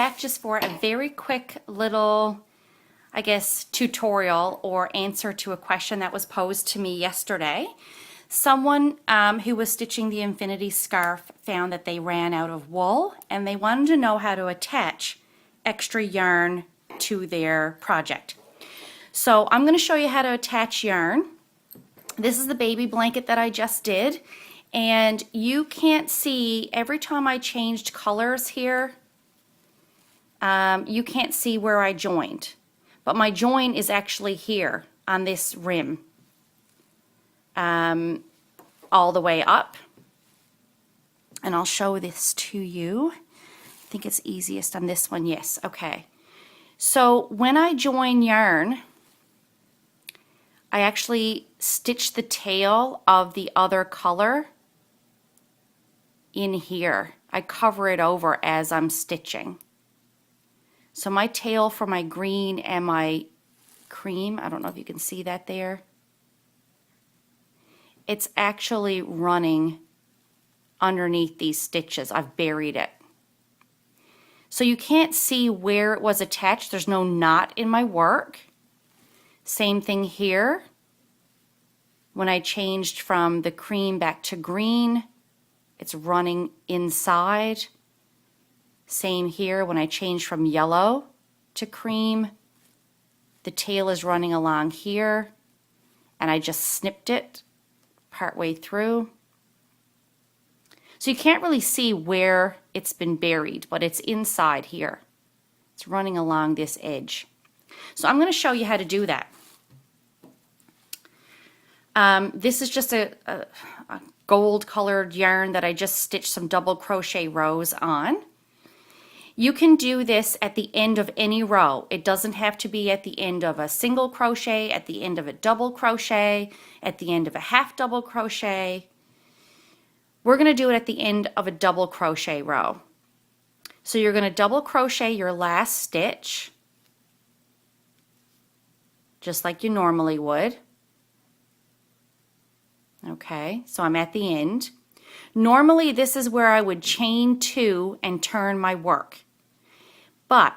back just for a very quick little, I guess, tutorial or answer to a question that was posed to me yesterday. Someone who was stitching the infinity scarf found that they ran out of wool and they wanted to know how to attach extra yarn to their project. So I'm going to show you how to attach yarn. This is the baby blanket that I just did, and you can't see, every time I changed colors here, you can't see where I joined, but my join is actually here on this rim, all the way up. And I'll show this to you. I think it's easiest on this one. Yes, okay. So when I join yarn, I actually stitch the tail of the other color in here. I cover it over as I'm stitching. So my tail for my green and my cream, I don't know if you can see that there. It's actually running underneath these stitches. I've buried it. So you can't see where it was attached. There's no knot in my work. Same thing here. When I changed from the cream back to green, it's running inside. Same here, when I changed from yellow to cream, the tail is running along here, and I just snipped it partway through. So you can't really see where it's been buried, but it's inside here. It's running along this edge. So I'm going to show you how to do that. This is just a gold colored yarn that I just stitched some double crochet rows on. You can do this at the end of any row. It doesn't have to be at the end of a single crochet, at the end of a double crochet, at the end of a half double crochet. We're going to do it at the end of a double crochet row. So you're going to double crochet your last stitch, just like you normally would. Okay, so I'm at the end. Normally this is where I would chain two and turn my work. But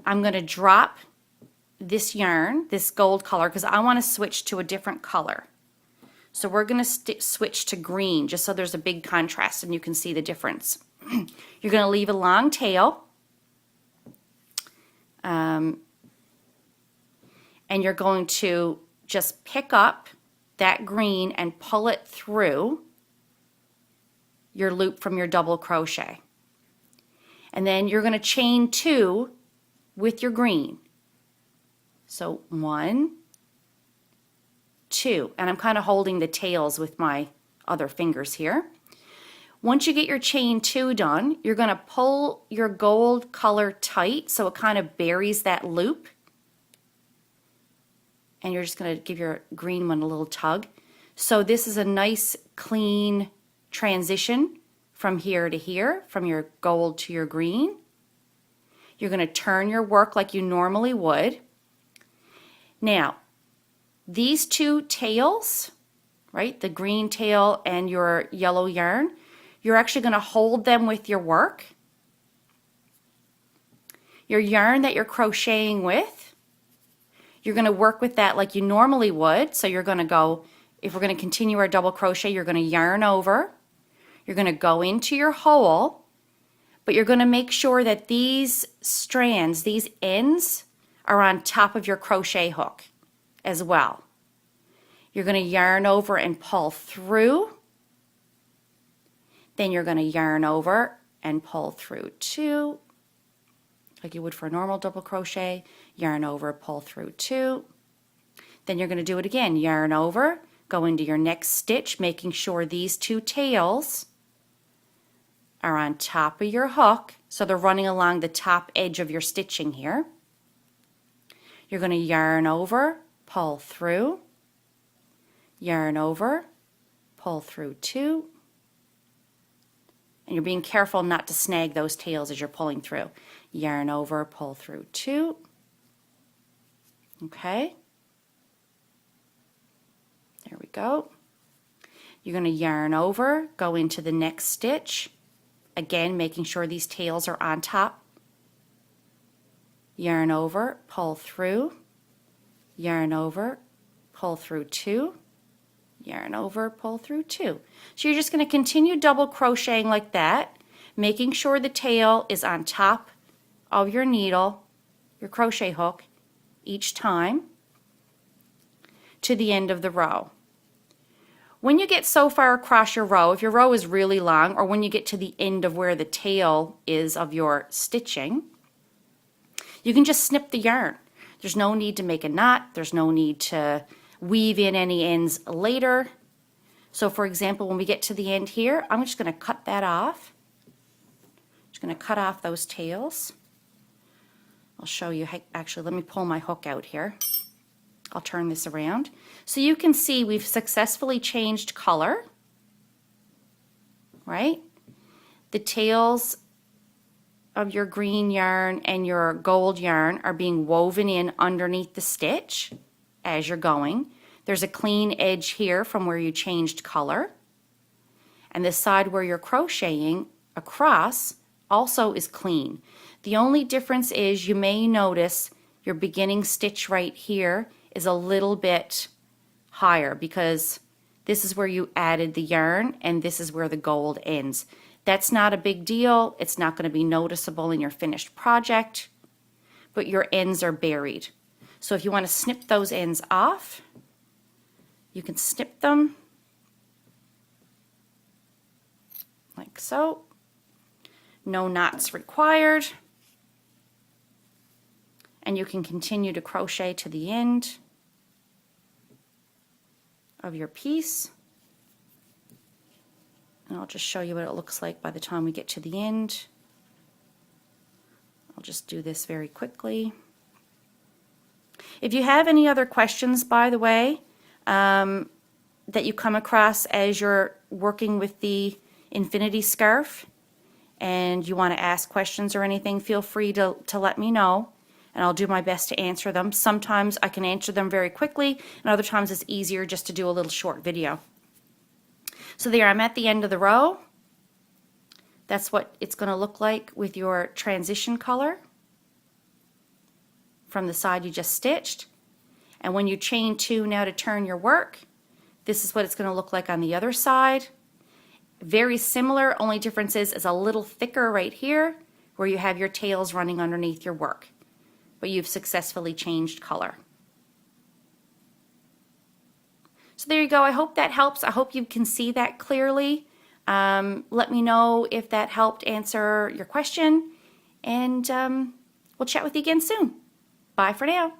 I'm going to drop this yarn, this gold color, because I want to switch to a different color. So we're going to switch to green, just so there's a big contrast and you can see the difference. You're going to leave a long tail. And you're going to just pick up that green and pull it through your loop from your double crochet. And then you're going to chain two with your green. So 1, 2, and I'm kind of holding the tails with my other fingers here. Once you get your chain 2 done, you're going to pull your gold color tight so it kind of buries that loop. And you're just going to give your green one a little tug. So this is a nice clean transition from here to here, from your gold to your green. You're going to turn your work like you normally would. Now, these two tails, right, the green tail and your yellow yarn, you're actually going to hold them with your work. Your yarn that you're crocheting with, you're going to work with that like you normally would. So you're going to go, if we're going to continue our double crochet, you're going to yarn over. You're going to go into your hole, but you're going to make sure that these strands, these ends, are on top of your crochet hook as well. You're going to yarn over and pull through. Then you're going to yarn over and pull through two, like you would for a normal double crochet. Yarn over, pull through two. Then you're going to do it again. Yarn over, go into your next stitch, making sure these two tails are on top of your hook, so they're running along the top edge of your stitching here. You're going to yarn over, pull through, yarn over, pull through two, and you're being careful not to snag those tails as you're pulling through. Yarn over, pull through two. Okay, there we go. You're going to yarn over, go into the next stitch, again making sure these tails are on top yarn over, pull through, yarn over, pull through 2, yarn over, pull through 2. So you're just going to continue double crocheting like that, making sure the tail is on top of your needle, your crochet hook, each time to the end of the row. When you get so far across your row, if your row is really long, or when you get to the end of where the tail is of your stitching, you can just snip the yarn. There's no need to make a knot. There's no need to weave in any ends later. So for example, when we get to the end here, I'm just going to cut that off. Just going to cut off those tails. I'll show you. Actually, let me pull my hook out here. I'll turn this around. So you can see we've successfully changed color, right? The tails of your green yarn and your gold yarn are being woven in underneath the stitch as you're going. There's a clean edge here from where you changed color. And the side where you're crocheting across also is clean. The only difference is you may notice your beginning stitch right here is a little bit higher because this is where you added the yarn and this is where the gold ends. That's not a big deal. It's not going to be noticeable in your finished project, but your ends are buried. So if you want to snip those ends off, you can snip them like so. No knots required. And you can continue to crochet to the end of your piece. And I'll just show you what it looks like by the time we get to the end. I'll just do this very quickly. If you have any other questions, by the way, that you come across as you're working with the infinity scarf and you want to ask questions or anything, feel free to let me know. And I'll do my best to answer them. Sometimes I can answer them very quickly, and other times it's easier just to do a little short video. So there, I'm at the end of the row. That's what it's going to look like with your transition color from the side you just stitched. And when you chain 2 now to turn your work, this is what it's going to look like on the other side. Very similar, only difference is a little thicker right here where you have your tails running underneath your work. But you've successfully changed color. So there you go. I hope that helps. I hope you can see that clearly. Let me know if that helped answer your question, and we'll chat with you again soon. Bye for now.